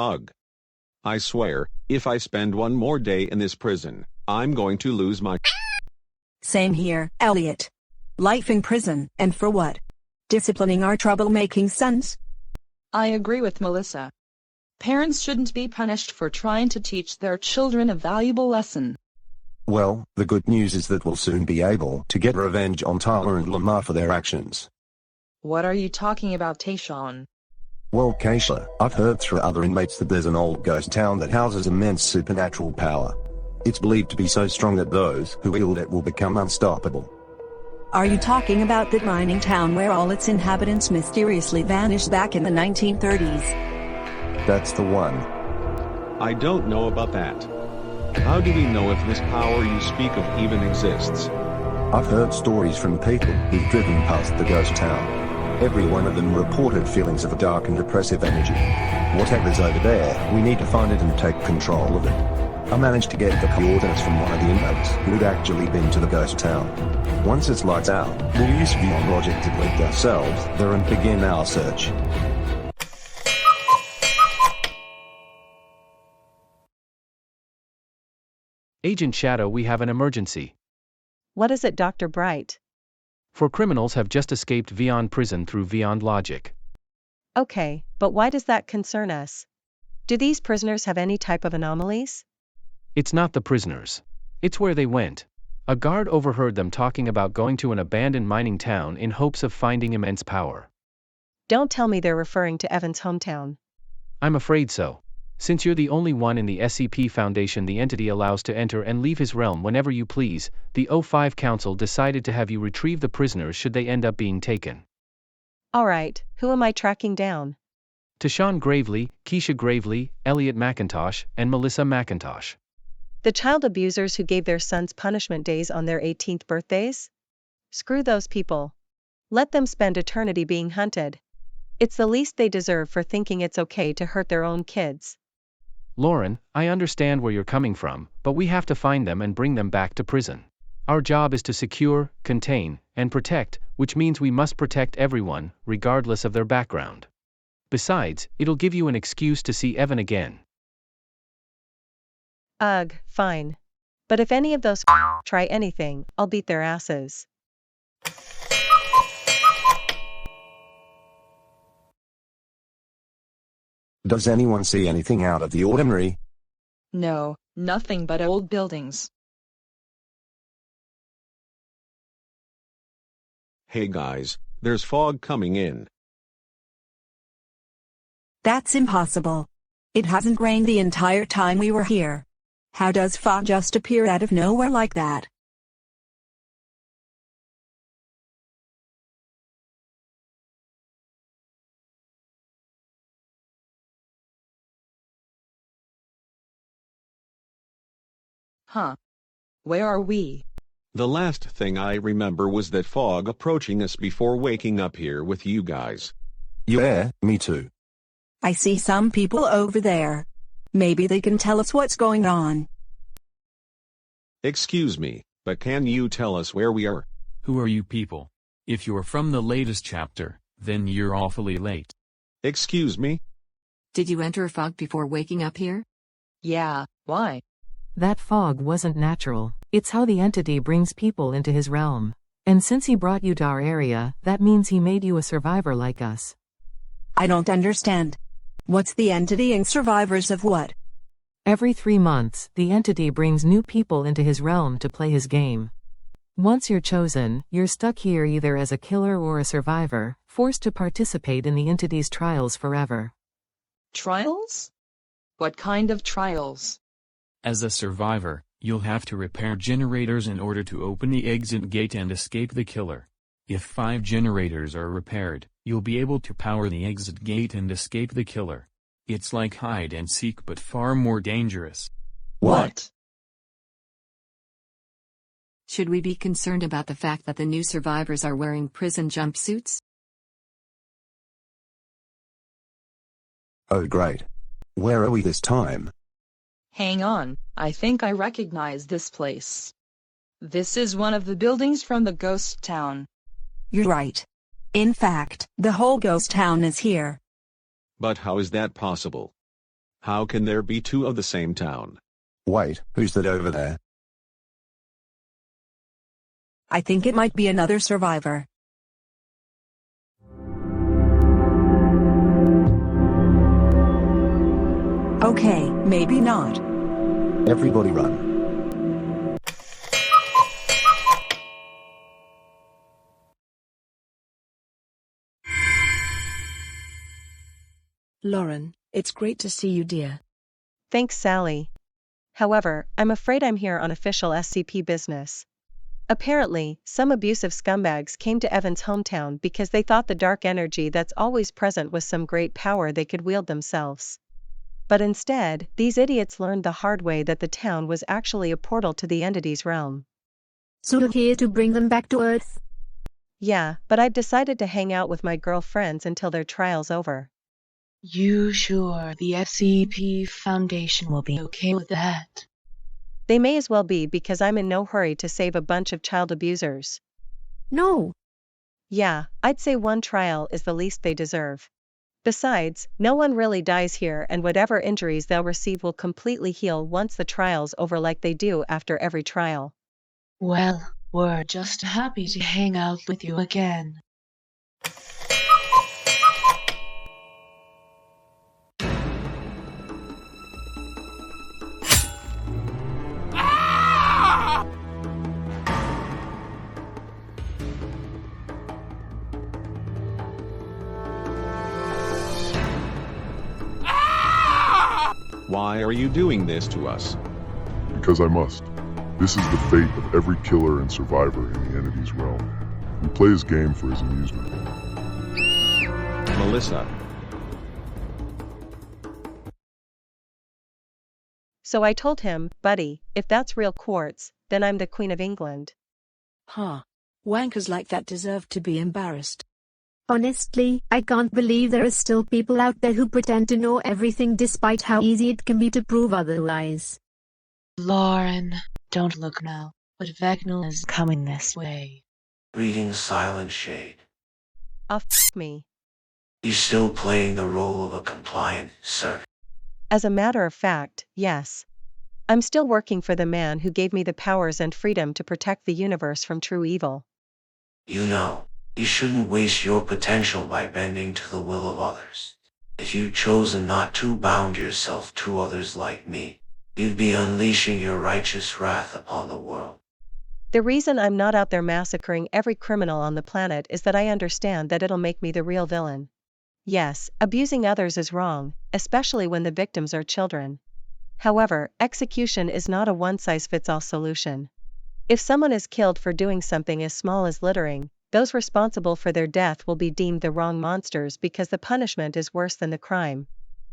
Ugh. I swear, if I spend one more day in this prison, I'm going to lose my. Same here, Elliot. Life in prison, and for what? Disciplining our troublemaking sons? I agree with Melissa. Parents shouldn't be punished for trying to teach their children a valuable lesson. Well, the good news is that we'll soon be able to get revenge on Tyler and Lamar for their actions. What are you talking about, Tayshawn? Well, Keisha, I've heard through other inmates that there's an old ghost town that houses immense supernatural power. It's believed to be so strong that those who wield it will become unstoppable. Are you talking about that mining town where all its inhabitants mysteriously vanished back in the 1930s? That's the one. I don't know about that. How do we know if this power you speak of even exists? I've heard stories from people who've driven past the ghost town. Every one of them reported feelings of a dark and depressive energy. Whatever's over there, we need to find it and take control of it. I managed to get the coordinates from one of the inmates who'd actually been to the ghost town. Once it's lights out, we'll use Vyond logic to collect ourselves there and begin our search. Agent Shadow, we have an emergency. What is it, Dr. Bright? 4 criminals have just escaped Vyond Prison through Vyond logic. Okay, but why does that concern us? Do these prisoners have any type of anomalies? It's not the prisoners. It's where they went. A guard overheard them talking about going to an abandoned mining town in hopes of finding immense power. Don't tell me they're referring to Evan's hometown. I'm afraid so. Since you're the only one in the SCP Foundation the entity allows to enter and leave his realm whenever you please, the O5 Council decided to have you retrieve the prisoners should they end up being taken. Alright, who am I tracking down? Tayshawn Gravely, Keisha Gravely, Elliot McIntosh, and Melissa McIntosh. The child abusers who gave their sons punishment days on their 18th birthdays? Screw those people. Let them spend eternity being hunted. It's the least they deserve for thinking it's okay to hurt their own kids. Lauren, I understand where you're coming from, but we have to find them and bring them back to prison. Our job is to secure, contain, and protect, which means we must protect everyone, regardless of their background. Besides, it'll give you an excuse to see Evan again. Ugh, fine. But if any of those try anything, I'll beat their asses. Does anyone see anything out of the ordinary? No, nothing but old buildings. Hey guys, there's fog coming in. That's impossible. It hasn't rained the entire time we were here. How does fog just appear out of nowhere like that? Huh. Where are we? The last thing I remember was that fog approaching us before waking up here with you guys. Yeah, me too. I see some people over there. Maybe they can tell us what's going on. Excuse me, but can you tell us where we are? Who are you people? If you're from the latest chapter, then you're awfully late. Excuse me? Did you enter fog before waking up here? Yeah, why? That fog wasn't natural. It's how the entity brings people into his realm. And since he brought you to our area, that means he made you a survivor like us. I don't understand. What's the entity and survivors of what? Every 3 months, the entity brings new people into his realm to play his game. Once you're chosen, you're stuck here either as a killer or a survivor, forced to participate in the entity's trials forever. Trials? What kind of trials? As a survivor, you'll have to repair generators in order to open the exit gate and escape the killer. If 5 generators are repaired, you'll be able to power the exit gate and escape the killer. It's like hide and seek but far more dangerous. What? Should we be concerned about the fact that the new survivors are wearing prison jumpsuits? Oh great. Where are we this time? Hang on, I think I recognize this place. This is one of the buildings from the ghost town. You're right. In fact, the whole ghost town is here. But how is that possible? How can there be two of the same town? Wait, who's that over there? I think it might be another survivor. Okay, maybe not. Everybody run. Lauren, it's great to see you, dear. Thanks, Sally. However, I'm afraid I'm here on official SCP business. Apparently, some abusive scumbags came to Evan's hometown because they thought the dark energy that's always present was some great power they could wield themselves. But instead, these idiots learned the hard way that the town was actually a portal to the entity's realm. So you're here to bring them back to Earth? Yeah, but I've decided to hang out with my girlfriends until their trial's over. You sure the SCP Foundation will be okay with that? They may as well be because I'm in no hurry to save a bunch of child abusers. No. Yeah, I'd say one trial is the least they deserve. Besides, no one really dies here, and whatever injuries they'll receive will completely heal once the trial's over, like they do after every trial. Well, we're just happy to hang out with you again. Why are you doing this to us? Because I must. This is the fate of every killer and survivor in the entity's realm. We play his game for his amusement. Melissa. So I told him, buddy, if that's real quartz, then I'm the Queen of England. Huh. Wankers like that deserve to be embarrassed. Honestly, I can't believe there are still people out there who pretend to know everything despite how easy it can be to prove otherwise. Lauren, don't look now, but Vecna is coming this way. Greetings, Silent Shade. F me. You still playing the role of a compliant servant? As a matter of fact, yes. I'm still working for the man who gave me the powers and freedom to protect the universe from true evil. You know, you shouldn't waste your potential by bending to the will of others. If you'd chosen not to bound yourself to others like me, you'd be unleashing your righteous wrath upon the world. The reason I'm not out there massacring every criminal on the planet is that I understand that it'll make me the real villain. Yes, abusing others is wrong, especially when the victims are children. However, execution is not a one-size-fits-all solution. If someone is killed for doing something as small as littering, those responsible for their death will be deemed the wrong monsters because the punishment is worse than the crime.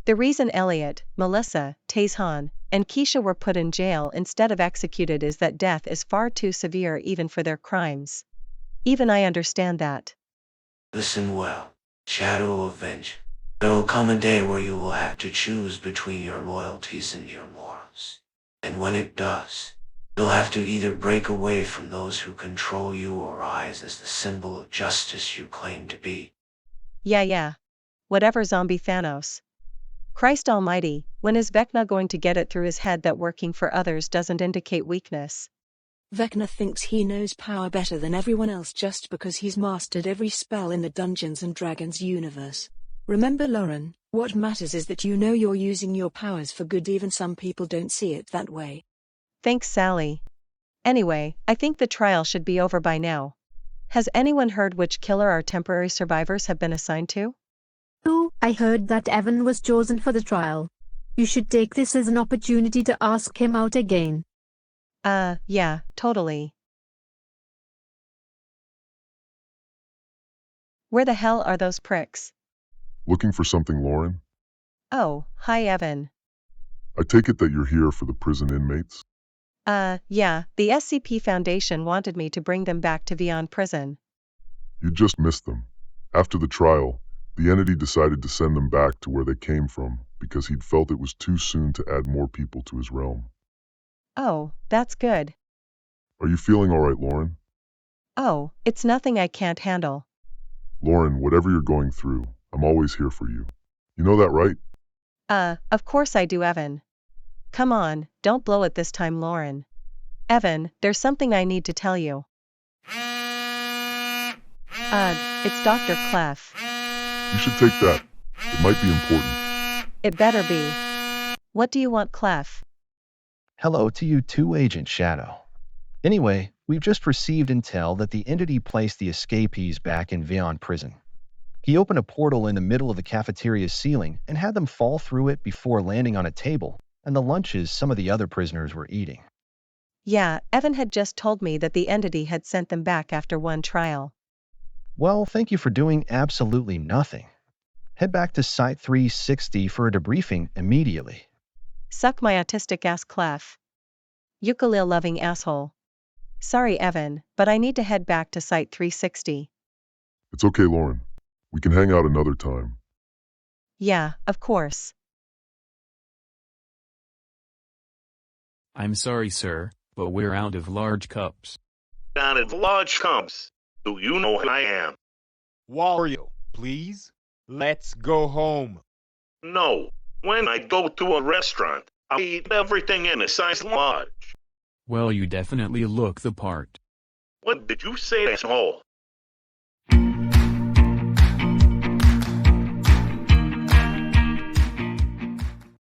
The reason Elliot, Melissa, Taehan, and Keisha were put in jail instead of executed is that death is far too severe even for their crimes. Even I understand that. Listen well, Shadow of Vengeance. There will come a day where you will have to choose between your loyalties and your morals. And when it does, you'll have to either break away from those who control you or rise as the symbol of justice you claim to be. Yeah. Whatever, zombie Thanos. Christ almighty, when is Vecna going to get it through his head that working for others doesn't indicate weakness? Vecna thinks he knows power better than everyone else just because he's mastered every spell in the Dungeons and Dragons universe. Remember, Lauren, what matters is that you know you're using your powers for good. Even some people don't see it that way. Thanks, Sally. Anyway, I think the trial should be over by now. Has anyone heard which killer our temporary survivors have been assigned to? Oh, I heard that Evan was chosen for the trial. You should take this as an opportunity to ask him out again. Yeah, totally. Where the hell are those pricks? Looking for something, Lauren? Oh, hi Evan. I take it that you're here for the prison inmates? Yeah, the SCP Foundation wanted me to bring them back to Vyond Prison. You just missed them. After the trial, the entity decided to send them back to where they came from because he'd felt it was too soon to add more people to his realm. Oh, that's good. Are you feeling all right, Lauren? Oh, it's nothing I can't handle. Lauren, whatever you're going through, I'm always here for you. You know that, right? Of course I do, Evan. Come on, don't blow it this time, Lauren. Evan, there's something I need to tell you. It's Dr. Clef. You should take that. It might be important. It better be. What do you want, Clef? Hello to you too, Agent Shadow. Anyway, we've just received intel that the entity placed the escapees back in Vyond Prison. He opened a portal in the middle of the cafeteria's ceiling and had them fall through it before landing on a table and the lunches some of the other prisoners were eating. Yeah, Evan had just told me that the entity had sent them back after one trial. Well, thank you for doing absolutely nothing. Head back to Site 360 for a debriefing immediately. Suck my autistic ass, Clef. Ukulele-loving asshole. Sorry, Evan, but I need to head back to Site 360. It's okay, Lauren. We can hang out another time. Yeah, of course. I'm sorry, sir, but we're out of large cups. Out of large cups. Do you know who I am? Wario, please. Let's go home. No. When I go to a restaurant, I eat everything in a size large. Well, you definitely look the part. What did you say, asshole?